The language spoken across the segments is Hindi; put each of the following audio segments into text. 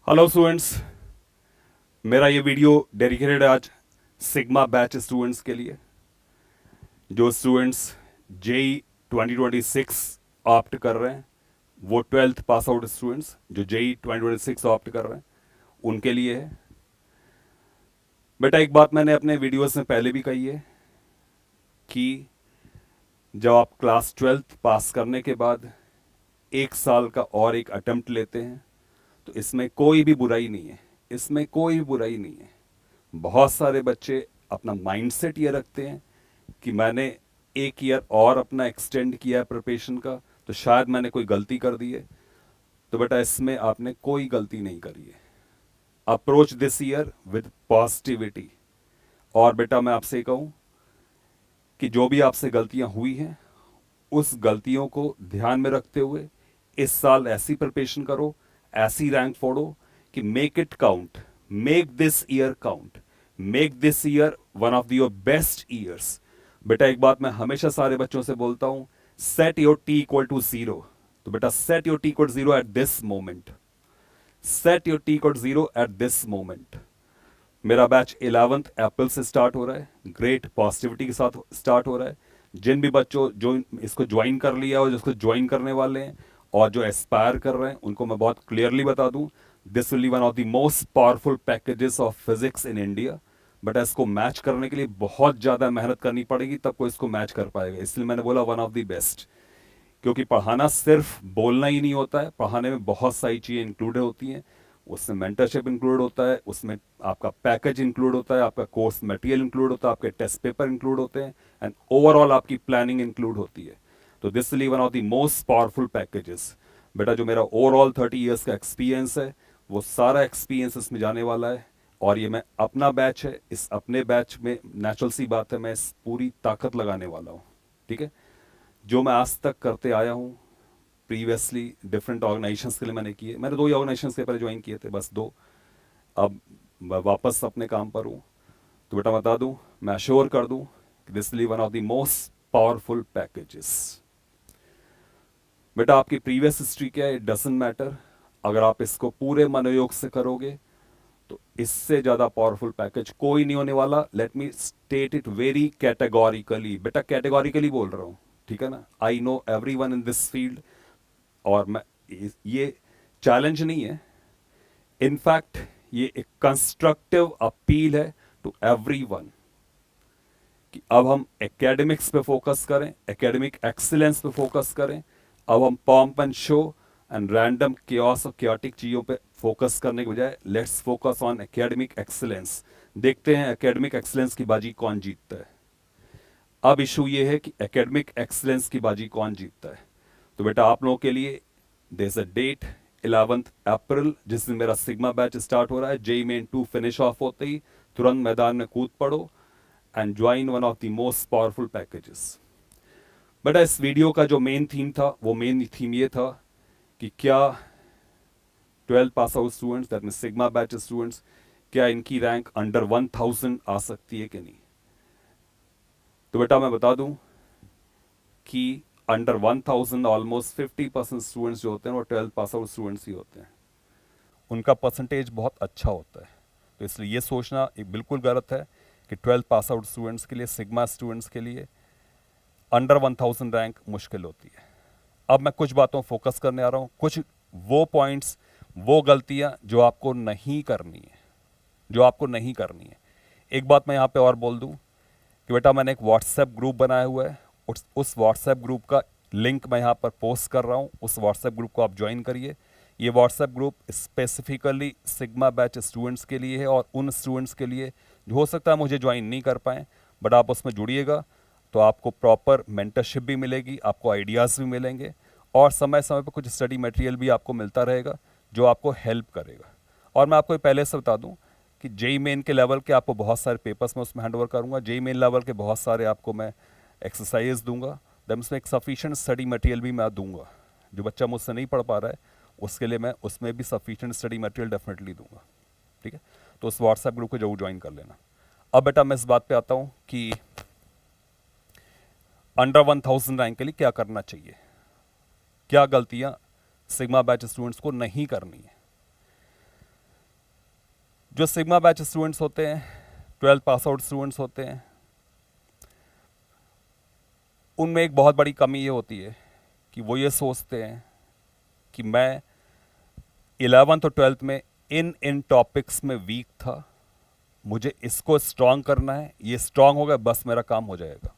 हेलो स्टूडेंट्स, मेरा ये वीडियो डेडिकेटेड आज सिग्मा बैच स्टूडेंट्स के लिए जो स्टूडेंट्स जेई 2026 ऑप्ट कर रहे हैं। वो 12th पास आउट स्टूडेंट्स जो जेई 2026 ऑप्ट कर रहे हैं उनके लिए है। बेटा, एक बात मैंने अपने वीडियोस में पहले भी कही है कि जब आप क्लास 12th पास करने के बाद एक साल का और एक अटेम्प्ट लेते हैं तो इसमें कोई भी बुराई नहीं है। इसमें कोई भी बुराई नहीं है। बहुत सारे बच्चे अपना माइंडसेट ये रखते हैं कि मैंने एक ईयर और अपना एक्सटेंड किया है प्रिपरेशन का, तो शायद मैंने कोई गलती कर दी है। तो बेटा, इसमें आपने कोई गलती नहीं करी है। Approach this year with positivity. और बेटा, मैं आपसे कहूं कि जो भी आपसे गलतियां हुई हैं उस गलतियों को ध्यान में रखते हुए इस साल ऐसी प्रिपरेशन करो, ऐसी रैंक फोड़ो कि make it count, make this year count, make this year one of your best years. बेटा, एक बात मैं हमेशा सारे बच्चों से बोलता हूं, set your T equal to zero. तो बेटा, set your T equal zero at this moment, set your T equal zero at this moment. मेरा बैच 11th अप्रैल से स्टार्ट हो रहा है, ग्रेट पॉजिटिविटी के साथ स्टार्ट हो रहा है। जिन भी बच्चों जो इसको ज्वाइन कर लिया और जिसको ज्वाइन करने वाले हैं और जो एस्पायर कर रहे हैं उनको मैं बहुत क्लियरली बता दूं, this will be one of the most powerful packages of physics in India. But इसको मैच करने के लिए बहुत ज़्यादा मेहनत करनी पड़ेगी, तब कोई इसको मैच कर पाएगा। इसलिए मैंने बोला वन ऑफ द बेस्ट। क्योंकि पढ़ाना सिर्फ बोलना ही नहीं होता है, पढ़ाने में बहुत सारी चीज़ें इंक्लूडेड होती हैं। उसमें मेंटरशिप इंक्लूड होता है, उसमें आपका पैकेज इंक्लूड होता है, आपका कोर्स मटेरियल इंक्लूड होता है, आपके टेस्ट पेपर इंक्लूड होते हैं, एंड ओवरऑल आपकी प्लानिंग इंक्लूड होती है। तो this will one of the most powerful packages. बेटा, जो मेरा ओवरऑल 30 ईयर्स का एक्सपीरियंस है वो सारा एक्सपीरियंस इसमें जाने वाला है। और ये मैं अपना बैच है, इस अपने बैच में नेचुरल सी बात है, मैं इस पूरी ताकत लगाने वाला हूँ। ठीक है, जो मैं आज तक करते आया हूँ प्रीवियसली डिफरेंट ऑर्गेनाइजेशंस के लिए मैंने किए। मैंने 2 ही ऑर्गेनाइजेशंस के पहले ज्वाइन किए थे, बस 2। अब मैं वापस अपने काम पर हूँ। तो बेटा, बता दूँ, मैं अश्योर कर दूँ कि this will one of the most powerful packages. बेटा, आपकी प्रीवियस हिस्ट्री क्या है इट डजंट मैटर। अगर आप इसको पूरे मनोयोग से करोगे तो इससे ज़्यादा पावरफुल पैकेज कोई नहीं होने वाला। Let me state it very categorically. बेटा, कैटेगोरिकली बोल रहा हूँ, ठीक है ना। I know every one in this field. और मैं ये चैलेंज नहीं है, इनफैक्ट ये एक कंस्ट्रक्टिव अपील है टू एवरीवन कि अब हम एकेडमिक्स पे फोकस करें, एकेडमिक एक्सीलेंस पे फोकस करें। अब हम pomp and show and random chaos और क्योटिक चीज़ों पे फोकस करने के बजाय let's focus on academic excellence. देखते हैं एकेडमिक एक्सीलेंस की बाजी कौन जीतता है। अब इशू ये है कि एकेडमिक एक्सीलेंस की बाजी कौन जीतता है। तो बेटा, आप लोगों के लिए there is a date 11th April जिस दिन मेरा सिग्मा बैच स्टार्ट हो रहा है। जेई मेन 2 फिनिश ऑफ होते ही तुरंत मैदान में कूद पड़ो and join one of the most powerful packages. बेटा, इस वीडियो का जो मेन थीम था वो मेन थीम ये था कि क्या 12 pass out students, that mean sigma batch students, क्या इनकी रैंक अंडर 1000 आ सकती है कि नहीं। तो बेटा, मैं बता दूं कि अंडर 1000 ऑलमोस्ट 50% स्टूडेंट्स जो होते हैं वो 12 पास आउट स्टूडेंट्स ही होते हैं। उनका परसेंटेज बहुत अच्छा होता है। तो इसलिए ये सोचना एक बिल्कुल गलत है कि 12 पास आउट स्टूडेंट्स के लिए, सिग्मा स्टूडेंट्स के लिए अंडर 1000 रैंक मुश्किल होती है। अब मैं कुछ बातों फोकस करने आ रहा हूँ, कुछ वो पॉइंट्स, वो गलतियाँ जो आपको नहीं करनी है, जो आपको नहीं करनी है। एक बात मैं यहाँ पे और बोल दूँ कि बेटा, मैंने एक व्हाट्सएप ग्रुप बनाया हुआ है। उस व्हाट्सएप ग्रुप का लिंक मैं यहाँ पर पोस्ट कर रहा हूँ। उस व्हाट्सएप ग्रुप को आप ज्वाइन करिए। ये WhatsApp group specifically sigma batch students के लिए है और उन स्टूडेंट्स के लिए जो हो सकता है मुझे ज्वाइन नहीं कर पाएँ, बट आप उसमें जुड़िएगा तो आपको प्रॉपर मेंटरशिप भी मिलेगी, आपको आइडियाज़ भी मिलेंगे और समय समय पर कुछ स्टडी मटेरियल भी आपको मिलता रहेगा जो आपको हेल्प करेगा। और मैं आपको पहले से बता दूं कि जेई मेन के लेवल के आपको बहुत सारे पेपर्स मैं उसमें हैंड ओवर करूँगा। जेई मेन लेवल के बहुत सारे आपको मैं एक्सरसाइज दूंगा, दैन उसमें एक सफिशिएंट स्टडी मटेरियल भी मैं दूंगा। जो बच्चा मुझसे नहीं पढ़ पा रहा है उसके लिए मैं उसमें भी सफिशिएंट स्टडी मटेरियल डेफिनेटली दूंगा। ठीक है, तो उस व्हाट्सएप ग्रुप को जरूर ज्वाइन कर लेना। अब बेटा, मैं इस बात पे आता हूँ कि अंडर 1000 रैंक के लिए क्या करना चाहिए, क्या गलतियाँ सिग्मा बैच स्टूडेंट्स को नहीं करनी है। जो सिग्मा बैच स्टूडेंट्स होते हैं, 12th पास आउट स्टूडेंट्स होते हैं, उनमें एक बहुत बड़ी कमी ये होती है कि वो ये सोचते हैं कि मैं 11th और 12th में इन टॉपिक्स में वीक था, मुझे इसको स्ट्रांग करना है, ये स्ट्रांग होगा बस मेरा काम हो जाएगा।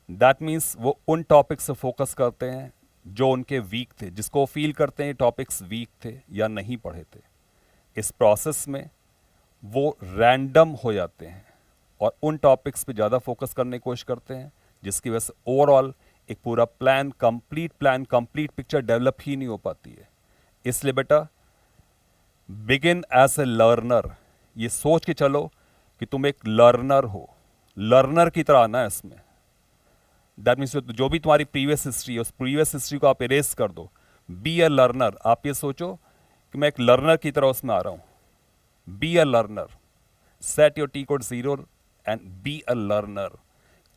दैट मीन्स वो उन टॉपिक्स से फोकस करते हैं जो उनके वीक थे, जिसको वो फील करते हैं टॉपिक्स वीक थे या नहीं पढ़े थे। इस प्रोसेस में वो रैंडम हो जाते हैं और उन टॉपिक्स पे ज़्यादा फोकस करने की कोशिश करते हैं, जिसकी वजह से ओवरऑल एक पूरा प्लान, कंप्लीट पिक्चर डेवलप ही नहीं हो पाती है। इसलिए बेटा बिगिन एज ए लर्नर, ये सोच के चलो कि तुम एक लर्नर हो, लर्नर की तरह आना है इसमें। दैट मीन्स जो भी तुम्हारी प्रीवियस हिस्ट्री है, उस प्रीवियस हिस्ट्री को आप इरेज कर दो। बी अ लर्नर, आप ये सोचो कि मैं एक लर्नर की तरह उसमें आ रहा हूं। Be a learner, set your T code 0 and be a learner.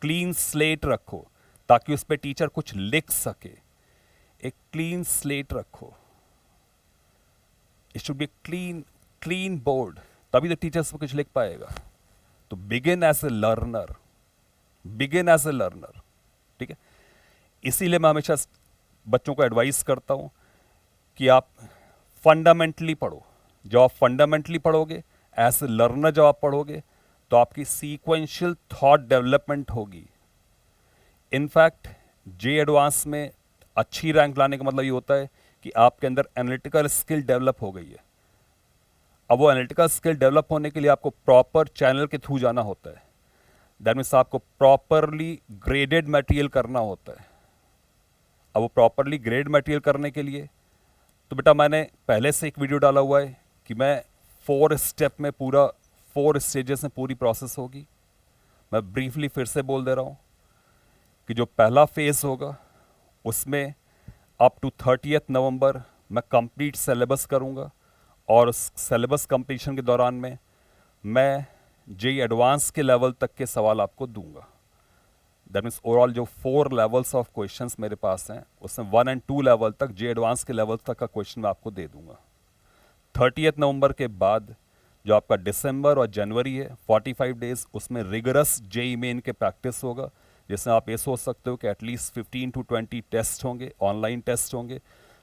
Clean slate रखो ताकि उस पर टीचर कुछ लिख सके। एक क्लीन स्लेट रखो, it should be clean board, तभी तो टीचर उसमें कुछ लिख पाएगा। तो begin as a learner, begin as a learner, ठीक है। इसीलिए मैं हमेशा बच्चों को एडवाइस करता हूं कि आप फंडामेंटली पढ़ो। जब आप फंडामेंटली पढ़ोगे, एज ए लर्नर जब आप पढ़ोगे, तो आपकी सीक्वेंशियल थॉट डेवलपमेंट होगी। इनफैक्ट जे एडवांस में अच्छी रैंक लाने का मतलब ये होता है कि आपके अंदर एनालिटिकल स्किल डेवलप हो गई है। अब वो एनालिटिकल स्किल डेवलप होने के लिए आपको प्रॉपर चैनल के थ्रू जाना होता है। दैट मीन्स आपको प्रॉपरली ग्रेडेड मटेरियल करना होता है। अब वो प्रॉपरली ग्रेड मटेरियल करने के लिए तो बेटा मैंने पहले से एक वीडियो डाला हुआ है कि मैं 4 स्टेप में पूरा 4 स्टेजेस में पूरी प्रोसेस होगी। मैं ब्रीफली फिर से बोल दे रहा हूँ कि जो पहला फेज होगा उसमें अप टू 30 नवंबर मैं कंप्लीट सिलेबस करूँगा और उस सिलेबस कंप्लीशन के दौरान में मैं जेईई एडवांस के लेवल तक के सवाल आपको दूंगा। दैट मीन्स ओवरऑल जो 4 लेवल्स ऑफ क्वेश्चंस मेरे पास हैं उसमें 1 और 2 लेवल तक, जेईई एडवांस के लेवल तक का क्वेश्चन मैं आपको दे दूंगा। 30 नवंबर के बाद जो आपका दिसंबर और जनवरी है 45 डेज, उसमें रिगरस जेईई मेन के प्रैक्टिस होगा, जिसमें आप ये सोच सकते हो कि एटलीस्ट 15 to 20 टेस्ट होंगे, ऑनलाइन टेस्ट होंगे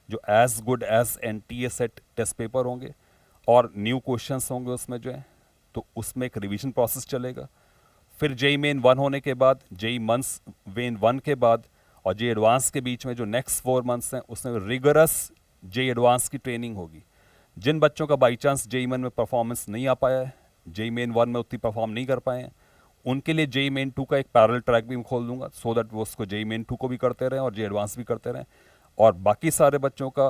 जो as good as NTA set test paper होंगे और न्यू क्वेश्चंस होंगे उसमें जो है। तो उसमें एक रिवीजन प्रोसेस चलेगा। फिर जेईई मेन 1 होने के बाद, जेईई मंथ्स मेन 1 के बाद और जेईई एडवांस के बीच में जो नेक्स्ट 4 मंथ्स हैं उसमें रिगरस जेईई एडवांस की ट्रेनिंग होगी। जिन बच्चों का बाई चांस जेईई मेन में परफॉर्मेंस नहीं आ पाया है, जेईई मेन 1 में उतनी परफॉर्म नहीं कर पाए हैं, उनके लिए जेईई मेन 2 का एक पैरेलल ट्रैक भी मैं खोल दूंगा, सो दैट वो उसको जेईई मेन 2 को भी करते रहें और जेईई एडवांस भी करते रहें और बाकी सारे बच्चों का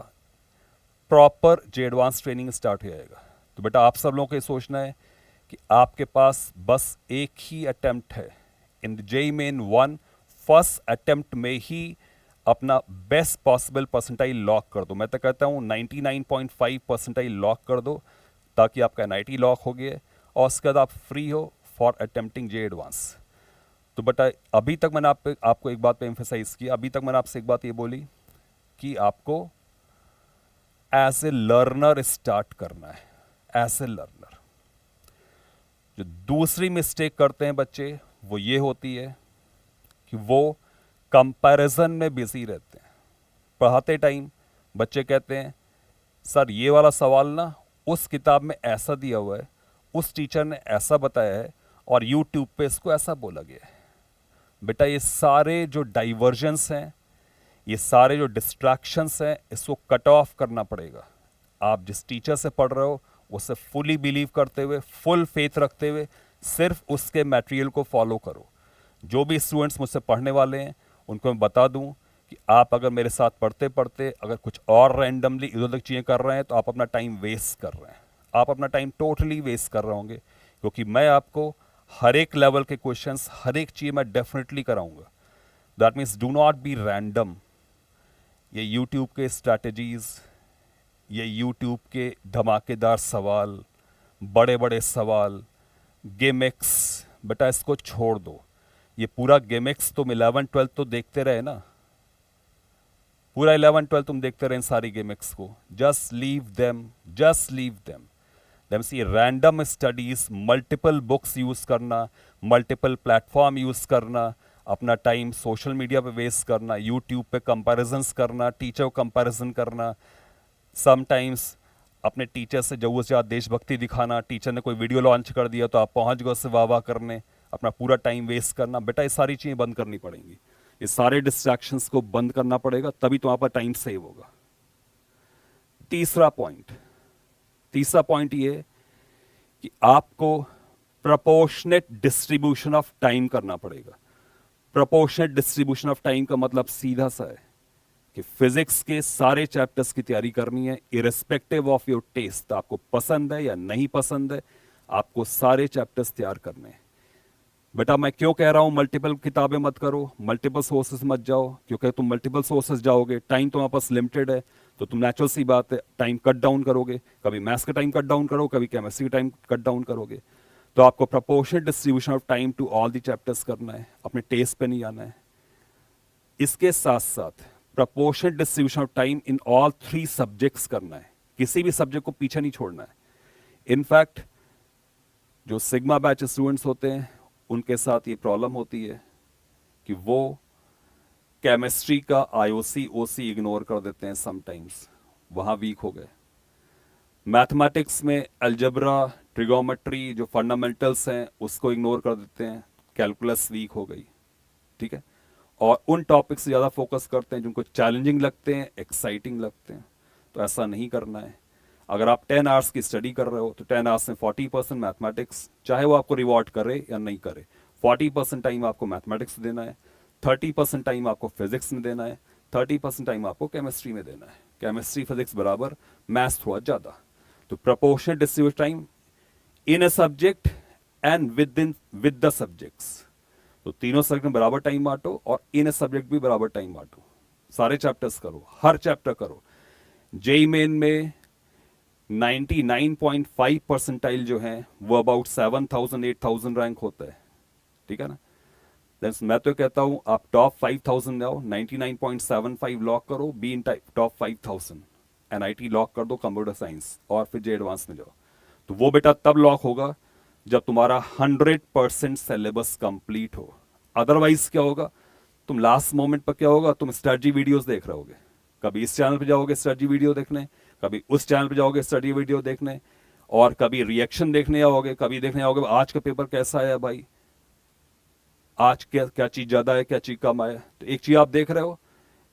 proper JEE advance training start हो जाएगा। तो बेटा आप सब लोगों को ये सोचना है कि आपके पास बस एक ही अटेम्प्ट है इन जेईई मेन 1, फर्स्ट अटेम्प्ट में ही अपना बेस्ट पॉसिबल परसेंटाइल लॉक कर दो। मैं तो कहता हूँ 99.5 परसेंटाइल लॉक कर दो ताकि आपका एनआईटी लॉक हो गया और उसके बाद आप फ्री हो फॉर अटेम्प्टिंग जेईई एडवांस। तो बेटा अभी तक मैंने आपको एक बात पे एम्फेसाइज किया, अभी तक मैंने आपसे एक बात ये बोली कि आपको एज ए लर्नर स्टार्ट करना है, एज ए लर्नर। जो दूसरी मिस्टेक करते हैं बच्चे वो ये होती है कि वो कंपैरिजन में बिजी रहते हैं। पढ़ाते टाइम बच्चे कहते हैं सर ये वाला सवाल ना उस किताब में ऐसा दिया हुआ है, उस टीचर ने ऐसा बताया है और यूट्यूब पे इसको ऐसा बोला गया है। बेटा ये सारे जो डाइवर्जेंस हैं, ये सारे जो डिस्ट्रैक्शंस हैं, इसको कट ऑफ करना पड़ेगा। आप जिस टीचर से पढ़ रहे हो उससे फुली बिलीव करते हुए, फुल फेथ रखते हुए सिर्फ उसके मटेरियल को फॉलो करो। जो भी स्टूडेंट्स मुझसे पढ़ने वाले हैं उनको मैं बता दूं कि आप अगर मेरे साथ पढ़ते पढ़ते अगर कुछ और रैंडमली इधर उधर चीज़ें कर रहे हैं तो आप अपना टाइम वेस्ट कर रहे हैं, आप अपना टाइम टोटली वेस्ट कर रहे होंगे, क्योंकि मैं आपको हर एक लेवल के क्वेश्चंस, हर एक चीज़ मैं डेफिनेटली कराऊंगा। That means do not be random. ये यूट्यूब के स्ट्रैटेजीज़, ये यूट्यूब के धमाकेदार सवाल, बड़े बड़े सवाल, गेमिक्स, बेटा इसको छोड़ दो। ये पूरा गेमिक्स तुम 11-12 तो देखते रहे ना, पूरा 11-12 तुम देखते रहे इन सारी गेमिक्स को। Just leave them, just leave them. Then see random studies, multiple books use करना, मल्टीपल प्लेटफॉर्म यूज करना, अपना टाइम सोशल मीडिया पे वेस्ट करना, यूट्यूब पे कंपैरिजंस करना, टीचर को कंपैरिजन करना, समटाइम्स अपने टीचर से जरूर से देशभक्ति दिखाना, टीचर ने कोई वीडियो लॉन्च कर दिया तो आप पहुंच गए उससे वाह वाह करने, अपना पूरा टाइम वेस्ट करना। बेटा ये सारी चीज़ें बंद करनी पड़ेंगी, ये सारे डिस्ट्रैक्शंस को बंद करना पड़ेगा, तभी तो आपका टाइम सेव होगा। तीसरा पॉइंट ये कि आपको प्रपोर्शनेट डिस्ट्रीब्यूशन ऑफ टाइम करना पड़ेगा। प्रपोर्शनेट डिस्ट्रीब्यूशन ऑफ टाइम का मतलब सीधा सा है कि फिजिक्स के सारे चैप्टर्स की तैयारी करनी है, इरेस्पेक्टिव ऑफ योर टेस्ट, आपको पसंद है या नहीं पसंद है, आपको सारे चैप्टर्स तैयार करने हैं। बेटा मैं क्यों कह रहा हूं मल्टीपल किताबें मत करो, मल्टीपल सोर्सेज मत जाओ, क्योंकि तुम मल्टीपल सोर्सेज जाओगे, टाइम तुम्हारे पास लिमिटेड है, तो तुम नेचुरल सी बात है टाइम कट डाउन करोगे, कभी मैथ्स का टाइम कट डाउन करो, कभी केमिस्ट्री का टाइम कट डाउन करोगे। तो आपको proportionate distribution of time to all the chapters करना है, अपने टेस्ट पे नहीं आना है। इसके साथ साथ proportionate distribution of time in all 3 subjects करना है, किसी भी सब्जेक्ट को पीछे नहीं छोड़ना है। इनफैक्ट जो सिग्मा बैच स्टूडेंट्स होते हैं उनके साथ ये प्रॉब्लम होती है कि वो केमिस्ट्री का आईओसी ओसी इग्नोर कर देते हैं, समटाइम्स वहां वीक हो गए। मैथमेटिक्स में अलजेब्रा, ट्रिगोमेट्री जो फंडामेंटल्स हैं उसको इग्नोर कर देते हैं, कैलकुलस वीक हो गई, ठीक है। और उन टॉपिक से ज़्यादा फोकस करते हैं जिनको चैलेंजिंग लगते हैं, एक्साइटिंग लगते हैं। तो ऐसा नहीं करना है। अगर आप 10 आवर्स की स्टडी कर रहे हो तो 10 आवर्स में 40% मैथमेटिक्स, चाहे वो आपको रिवॉर्ड करे या नहीं करे, 40% टाइम आपको मैथमेटिक्स देना है, 30% टाइम आपको फिजिक्स में देना है, 30% टाइम आपको केमिस्ट्री में देना है। केमिस्ट्री फिजिक्स बराबर, मैथ्स थोड़ा ज़्यादा। तो proportional distribute time in a subject and with the subjects. तो तीनों सब्जेक्ट में बराबर टाइम बांटो और इन सब्जेक्ट भी बराबर टाइम बांटो, सारे चैप्टर्स करो, हर चैप्टर करो। जेई मेन में 99.5 परसेंटाइल जो है वो अबाउट 7000 8000 रैंक होता है, ठीक है ना। मैं तो कहता हूं आप टॉप 5000 जाओ, 99.75 लॉक करो, be in top 5000, NIT lock कर दो कंप्यूटर साइंस, और फिर जे एडवांस में जाओ। तो वो बेटा तब लॉक होगा जब तुम्हारा 100% सिलेबस कंप्लीट हो। अदरवाइज क्या होगा, तुम लास्ट मोमेंट पर क्या होगा, तुम स्ट्रेटजी वीडियोस देख रहे होगे, कभी इस चैनल पे जाओगे स्ट्रेटजी वीडियो देखने, कभी उस चैनल पे जाओगे स्टडी वीडियो देखने, और कभी रिएक्शन देखने आओगे, कभी देखने आओगे आज का पेपर कैसा आया भाई, आज क्या क्या चीज ज्यादा है, क्या चीज कम आया। तो एक चीज आप देख रहे हो,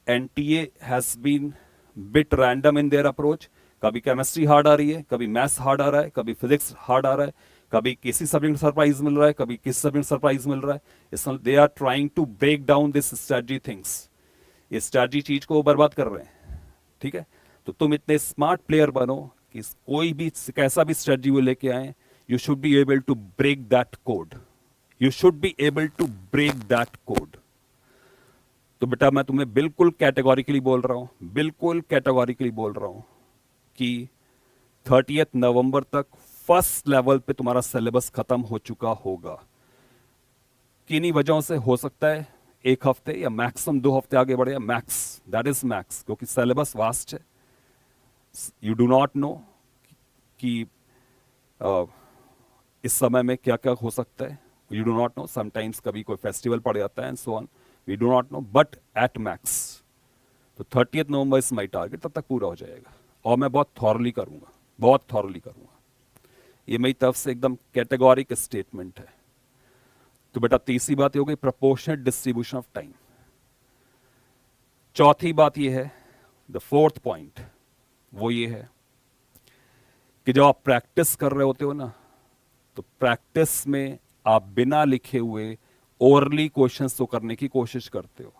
NTA has been bit random in their approach. कभी केमिस्ट्री हार्ड आ रही है, कभी मैथ्स हार्ड आ रहा है, कभी फिजिक्स हार्ड आ रहा है, कभी किसी सब्जेक्ट में सरप्राइज मिल रहा है, कभी किसी सब्जेक्ट में सरप्राइज मिल रहा है। इसमें they are trying to break down this strategy things, ये स्ट्रेटजी चीज को बर्बाद कर रहे हैं, ठीक है। तो तुम इतने स्मार्ट प्लेयर बनो कि कोई भी कैसा भी स्ट्रेटजी वो लेके आए, you should be able to break that code, you should be able to break that code. तो बेटा मैं तुम्हें बिल्कुल कैटेगोरिकली बोल रहा हूं, बिल्कुल कैटेगोरिकली बोल रहा हूं कि 30 नवंबर तक फर्स्ट लेवल पे तुम्हारा सिलेबस खत्म हो चुका होगा। किन्हीं वजहों से हो सकता है 1 हफ्ते या मैक्सिमम 2 हफ्ते आगे बढ़े, मैक्स, दैट इज मैक्स, क्योंकि सिलेबस वास्ट है। यू डू नॉट नो कि इस समय में क्या क्या हो सकता है, you do not know, sometimes कभी कोई फेस्टिवल पड़ जाता है and so on, we do not know, but at max. तो 30 नवंबर इज माई टारगेट, तब तक पूरा हो जाएगा, और मैं बहुत थॉरली करूंगा, बहुत थॉरली करूंगा। ये मेरी तरफ से एकदम कैटेगोरिक स्टेटमेंट है। तो बेटा तीसरी बात ये हो गई प्रपोर्शनेट डिस्ट्रीब्यूशन ऑफ टाइम। चौथी बात ये है, द फोर्थ पॉइंट, वो ये है कि जब आप प्रैक्टिस कर रहे होते हो ना, तो प्रैक्टिस में आप बिना लिखे हुए ओरली क्वेश्चंस तो करने की कोशिश करते हो,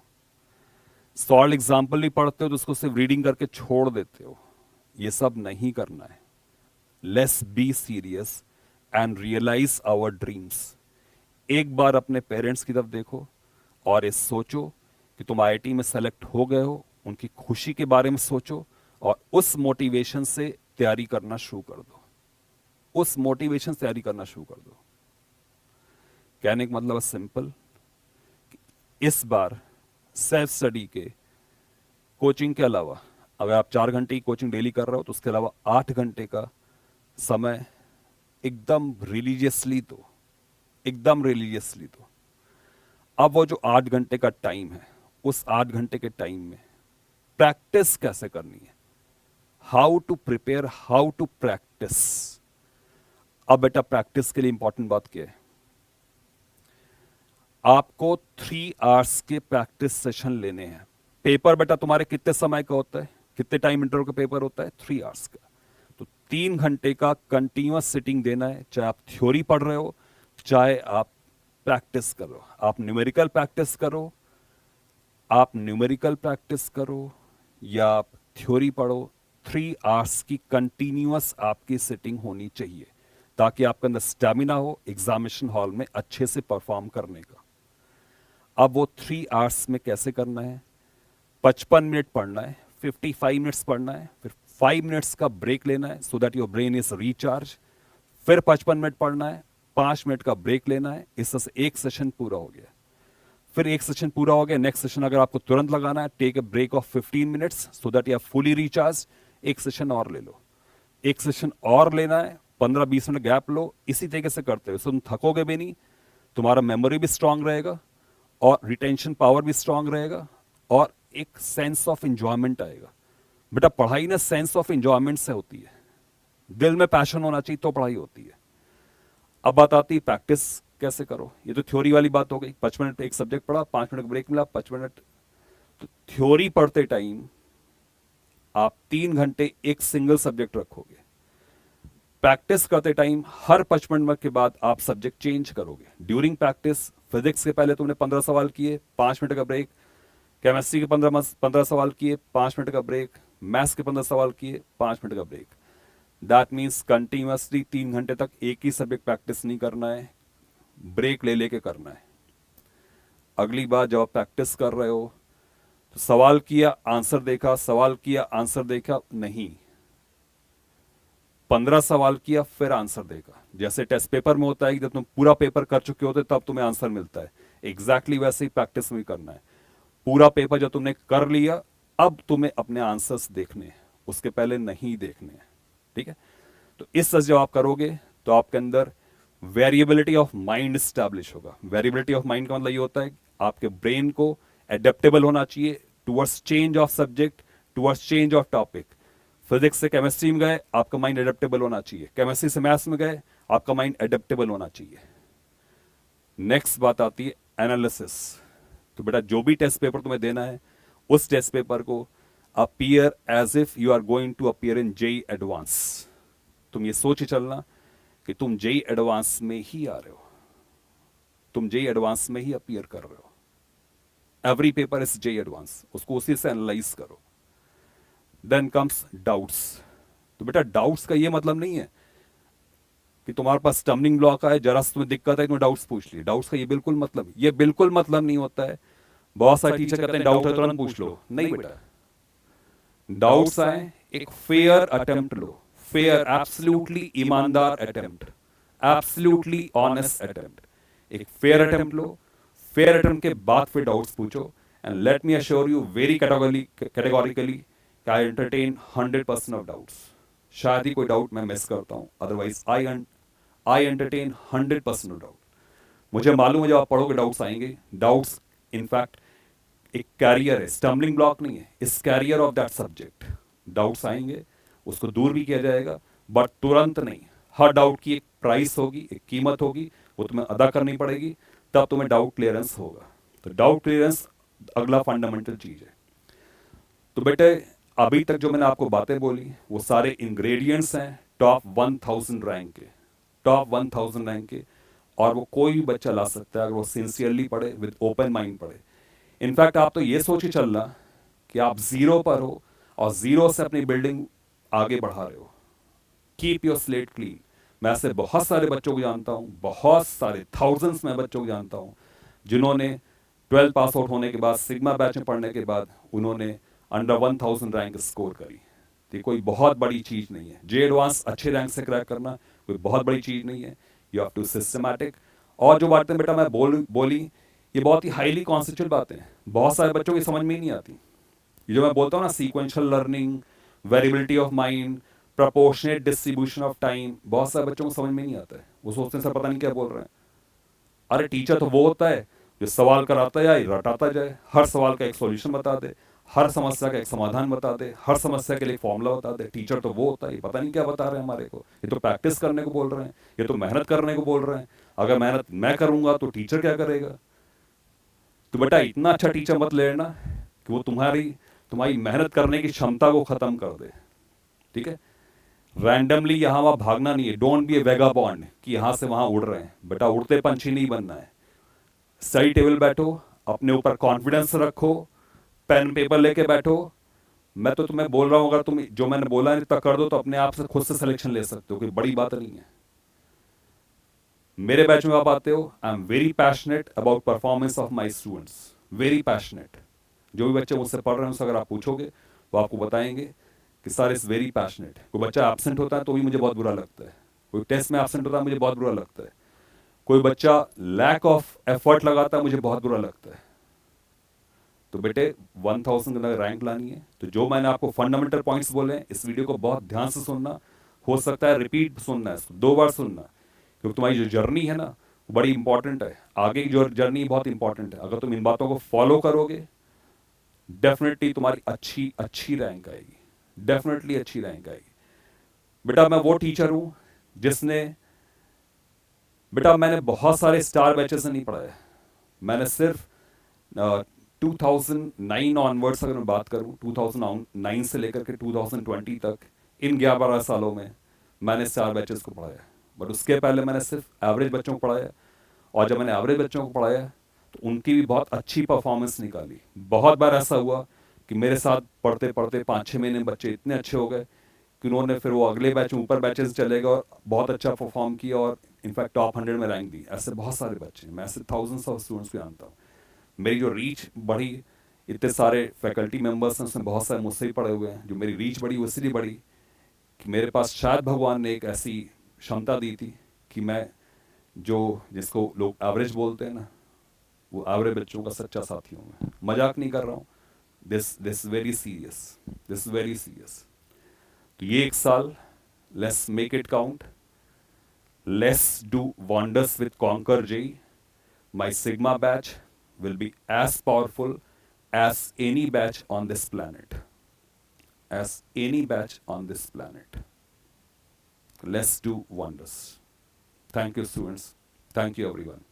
सॉल्व एग्जाम्पल भी पढ़ते हो तो उसको सिर्फ रीडिंग करके छोड़ देते हो। ये सब नहीं करना है। Let's be serious and realise our dreams. एक बार अपने पेरेंट्स की तरफ देखो और ये सोचो कि तुम आईआईटी में सेलेक्ट हो गए हो, उनकी खुशी के बारे में सोचो और उस मोटिवेशन से तैयारी करना शुरू कर दो, उस मोटिवेशन से तैयारी करना शुरू कर दो। कहने का मतलब सिंपल, इस बार सेल्फ स्टडी के कोचिंग के अलावा, अगर आप 4 घंटे की कोचिंग डेली कर रहे हो तो उसके अलावा 8 घंटे का समय एकदम रिलीजियसली दो, एकदम रिलीजियसली दो। अब वो जो 8 घंटे का टाइम है, उस 8 घंटे के टाइम में प्रैक्टिस कैसे करनी है, how to prepare, how to practise. अब बेटा प्रैक्टिस के लिए इंपॉर्टेंट बात क्या है, आपको 3 आवर्स के प्रैक्टिस सेशन लेने हैं। पेपर बेटा तुम्हारे कितने समय का होता है, कितने टाइम इंटरवल का पेपर होता है, 3 आवर्स का। तो 3 घंटे का कंटिन्यूअस सिटिंग देना है, चाहे आप थ्योरी पढ़ रहे हो, चाहे आप प्रैक्टिस करो। आप न्यूमेरिकल प्रैक्टिस करो, आप न्यूमेरिकल प्रैक्टिस करो या आप थ्योरी पढ़ो, 3 आवर्स की कंटिन्यूअस आपकी सिटिंग होनी चाहिए, ताकि आपके अंदर स्टैमिना हो एग्जामिनेशन हॉल में अच्छे से परफॉर्म करने का। अब वो 3 आवर्स में कैसे करना है, 55 मिनट पढ़ना है, 55 मिनट्स पढ़ना है, फिर 5 मिनट्स का ब्रेक लेना है so that your brain is recharge, फिर 55 मिनट पढ़ना है, 5 मिनट का ब्रेक लेना है। इस तरह से एक सेशन पूरा हो गया। फिर एक सेशन पूरा हो गया, नेक्स्ट सेशन अगर आपको तुरंत लगाना है, take a break of 15 minutes so that you are fully recharge, एक सेशन और ले लो, एक सेशन और लेना है, 15-20 मिनट गैप लो। इसी तरीके से करते हुए तुम थकोगे भी नहीं, तुम्हारा मेमोरी भी स्ट्रांग रहेगा और रिटेंशन पावर भी स्ट्रांग रहेगा और एक सेंस ऑफ एंजॉयमेंट आएगा। बेटा पढ़ाई ना सेंस ऑफ एंजॉयमेंट से होती है, दिल में पैशन होना चाहिए तो पढ़ाई होती है। अब बात आती है प्रैक्टिस कैसे करो। ये तो थ्योरी वाली बात हो गई, 55 मिनट एक सब्जेक्ट पढ़ा, 5 मिनट का ब्रेक मिला, 55 मिनट। तो थ्योरी पढ़ते टाइम आप 3 घंटे एक सिंगल सब्जेक्ट रखोगे, प्रैक्टिस करते टाइम हर 55 मिनट के बाद आप सब्जेक्ट चेंज करोगे। ड्यूरिंग प्रैक्टिस फिजिक्स के पहले तुमने 15 सवाल किए, 5 मिनट का ब्रेक, केमिस्ट्री के 15 सवाल किए, 5 मिनट का ब्रेक, मैथ्स के 15 सवाल किए, 5 मिनट का ब्रेक। दैट मीन्स कंटिन्यूअसली 3 घंटे तक एक ही सब्जेक्ट प्रैक्टिस नहीं करना है, ब्रेक ले लेके करना है। अगली बार जब आप प्रैक्टिस कर रहे हो तो सवाल किया आंसर देखा, सवाल किया आंसर देखा नहीं, 15 सवाल किया फिर आंसर देखा। जैसे टेस्ट पेपर में होता है कि जब तुम पूरा पेपर कर चुके होते तब तुम्हें आंसर मिलता है, एग्जैक्टली वैसे ही प्रैक्टिस में करना है। पूरा पेपर जब तुमने कर लिया, अब तुम्हें अपने आंसर्स देखने हैं, उसके पहले नहीं देखने हैं। ठीक है, तो इस तरह जब आप करोगे तो आपके अंदर वेरिएबिलिटी ऑफ माइंड स्टैब्लिश होगा। वेरिएबिलिटी ऑफ माइंड का मतलब ये होता है आपके ब्रेन को एडेप्टेबल होना चाहिए towards change of subject, towards change of topic. Physics से केमिस्ट्री में गए, आपका माइंड एडेप्टेबल होना चाहिए, केमिस्ट्री से मैथ्स में गए, आपका माइंड एडेप्टेबल होना चाहिए। नेक्स्ट बात आती है एनालिसिस। तो बेटा जो भी टेस्ट पेपर तुम्हें देना है, उस टेस्ट पेपर को appear as if you are going to appear in JEE advance. तुम ये सोच चलना कि तुम जेई एडवांस में ही आ रहे हो, तुम जेई एडवांस में ही अपीयर कर रहे हो। Every paper is JEE advance, उसको उसी से एनालाइज करो। Then comes doubts. तो बेटा डाउट्स का ये मतलब नहीं है कि तुम्हारे पास स्टम्बलिंग ब्लॉक है, जरा से तुम्हें दिक्कत है, तुम्हें डाउट्स पूछ लिए। डाउट्स का ये बिल्कुल मतलब नहीं होता है। बहुत सारे टीचर कहते हैं डाउट है तुरंत पूछ लो, नहीं बेटा। डाउट्स आए, एक फेयर अटेम्प्ट लो, फेयर एब्सोल्युटली ईमानदार अटेम्प्ट, एब्सोल्युटली ऑनेस्ट अटेम्प्ट। एक फेयर अटेम्प्ट लो, फेयर अटेम्प्ट के बाद फिर डाउट्स पूछो। And let me assure you very categorically I entertain 100% of doubts. शायद ही कोई डाउट मैं मिस करता हूं, otherwise I entertain 100% of doubt. मुझे मालूम है जब आप पढ़ोगे डाउट्स आएंगे। डाउट्स इनफैक्ट एक कैरियर है, स्टम्बलिंग ब्लॉक नहीं है, इस carrier of that subject. Doubts आएंगे, उसको दूर भी किया जाएगा, बट तुरंत नहीं। हर डाउट की एक प्राइस होगी, एक कीमत होगी, वो तुम्हें अदा करनी पड़ेगी, तब तुम्हें डाउट क्लियरेंस होगा। तो डाउट क्लियरेंस अगला फंडामेंटल चीज है। तो बेटे अभी तक जो मैंने आपको बातें बोली वो सारे इंग्रेडिएंट्स हैं टॉप 1000 रैंक के, टॉप 1000 रैंक के। और वो कोई भी बच्चा ला सकता है अगर वो सिंसियरली पढ़े, विद ओपन माइंड पढ़े। इनफैक्ट आप तो ये सोच ही चलना कि आप जीरो पर हो और जीरो से अपनी बिल्डिंग आगे बढ़ा रहे हो। Keep your slate clean. मैं ऐसे बहुत सारे बच्चों को जानता हूं, बहुत सारे थाउजेंड्स में बच्चों को जानता हूं जिन्होंने 12 पास आउट होने के बाद, सिग्मा बैच में पढ़ने के बाद उन्होंने अंडर 1000 रैंक स्कोर करी। तो ये कोई बहुत बड़ी चीज नहीं है। जे एडवांस अच्छे रैंक से क्रैक करना कोई बहुत बड़ी चीज नहीं है। You have to systematic. और जो बातें बेटा मैं बोली ये बहुत ही हाईली कॉन्सेप्चुअल बातें हैं, बहुत सारे बच्चों की समझ में ही नहीं आती। ये जो मैं बोलता हूँ ना, sequential learning, variability of mind, proportionate distribution of time, बहुत सारे बच्चों को समझ में नहीं आता है, वो सोचते हैं सर पता नहीं क्या बोल रहे हैं। अरे टीचर तो वो होता है जो सवाल कराता जाए, रटाता जाए, हर सवाल का एक सॉल्यूशन बता दे, हर समस्या का एक समाधान बता दे, हर समस्या के लिए फॉर्मूला बता दे। टीचर तो वो होता है, पता नहीं क्या बता रहे हैं हमारे को, ये तो प्रैक्टिस करने को बोल रहे हैं, ये तो मेहनत करने को बोल रहे हैं। अगर मेहनत मैं करूंगा तो टीचर क्या करेगा? तो बेटा इतना अच्छा टीचर मत लेना कि वो तुम्हारी तुम्हारी मेहनत करने की क्षमता को खत्म कर दे। ठीक है, रैंडमली यहां वहां भागना नहीं है। डोंट बी ए वेगाबॉन्ड कि यहां से वहां उड़ रहे हैं। बेटा उड़ते पंछी नहीं बनना है। सही टेबल बैठो, अपने ऊपर कॉन्फिडेंस रखो, पेन पेपर लेके बैठो। मैं तो तुम्हें बोल रहा हूं, अगर तुम जो मैंने बोला है इतना कर दो तो अपने आप से खुद से सिलेक्शन ले सकते हो, कोई बड़ी बात नहीं है। मेरे बैच में आप आते हो, I am very passionate about performance of my students, very passionate. जो भी बच्चे मुझसे पढ़ रहे हैं उससे अगर आप पूछोगे तो आपको बताएंगे कि सर इज वेरी पैशनेट। कोई बच्चा एब्सेंट होता है तो भी मुझे बहुत बुरा लगता है, कोई टेस्ट में एब्सेंट होता है मुझे बहुत बुरा लगता है, कोई बच्चा लैक ऑफ एफर्ट लगाता है मुझे बहुत बुरा लगता है। तो बेटे 1000 के अंदर रैंक लानी है तो जो मैंने आपको फंडामेंटल पॉइंट्स बोले हैं, इस वीडियो को बहुत ध्यान से सुनना, हो सकता है रिपीट सुनना है, इसको 2 बार सुनना, क्योंकि तुम्हारी जो जर्नी है ना वो बड़ी इंपॉर्टेंट है। आगे की जो जर्नी बहुत इंपॉर्टेंट है। अगर तुम इन बातों को फॉलो करोगे डेफिनेटली तुम्हारी अच्छी अच्छी रैंक आएगी, डेफिनेटली अच्छी रैंक आएगी। बेटा मैं वो टीचर हूं जिसने, बेटा मैंने बहुत सारे स्टार बैचेस से नहीं पढ़ाया, मैंने सिर्फ 2009 ऑनवर्ड्स अगर मैं बात करूं, 2009 से लेकर के 2020 तक, इन 11-12 सालों में मैंने स्टार बैचेस को पढ़ाया। बट उसके पहले मैंने सिर्फ एवरेज बच्चों को पढ़ाया, और जब मैंने एवरेज बच्चों को पढ़ाया तो उनकी भी बहुत अच्छी परफॉर्मेंस निकाली। बहुत बार ऐसा हुआ कि मेरे साथ पढ़ते पढ़ते 5-6 महीने में बच्चे इतने अच्छे हो गए कि उन्होंने फिर वो अगले बैच में ऊपर बैचेस चले गए और बहुत अच्छा परफॉर्म किया और इनफैक्ट टॉप 100 में रैंक दी। ऐसे बहुत सारे बच्चे हैं, मैं ऐसे थाउजेंड्स ऑफ स्टूडेंट्स को जानता हूँ। मेरी जो रीच बढ़ी, इतने सारे फैकल्टी मेंबर्स हैं उसमें बहुत सारे मुझसे ही पढ़े हुए हैं, जो मेरी रीच बढ़ी वो इसलिए बढ़ी कि मेरे पास शायद भगवान ने एक ऐसी क्षमता दी थी कि मैं, जो जिसको लोग एवरेज बोलते हैं ना, वो एवरेज बच्चों का सच्चा साथी हूँ मैं। मजाक नहीं कर रहा हूँ, this very serious, this very serious. तो ये 1 साल let's make it count, let's do wonders with conquer JEE. My sigma batch will be as powerful as any batch on this planet, as any batch on this planet. Let's do wonders. Thank you students, thank you everyone.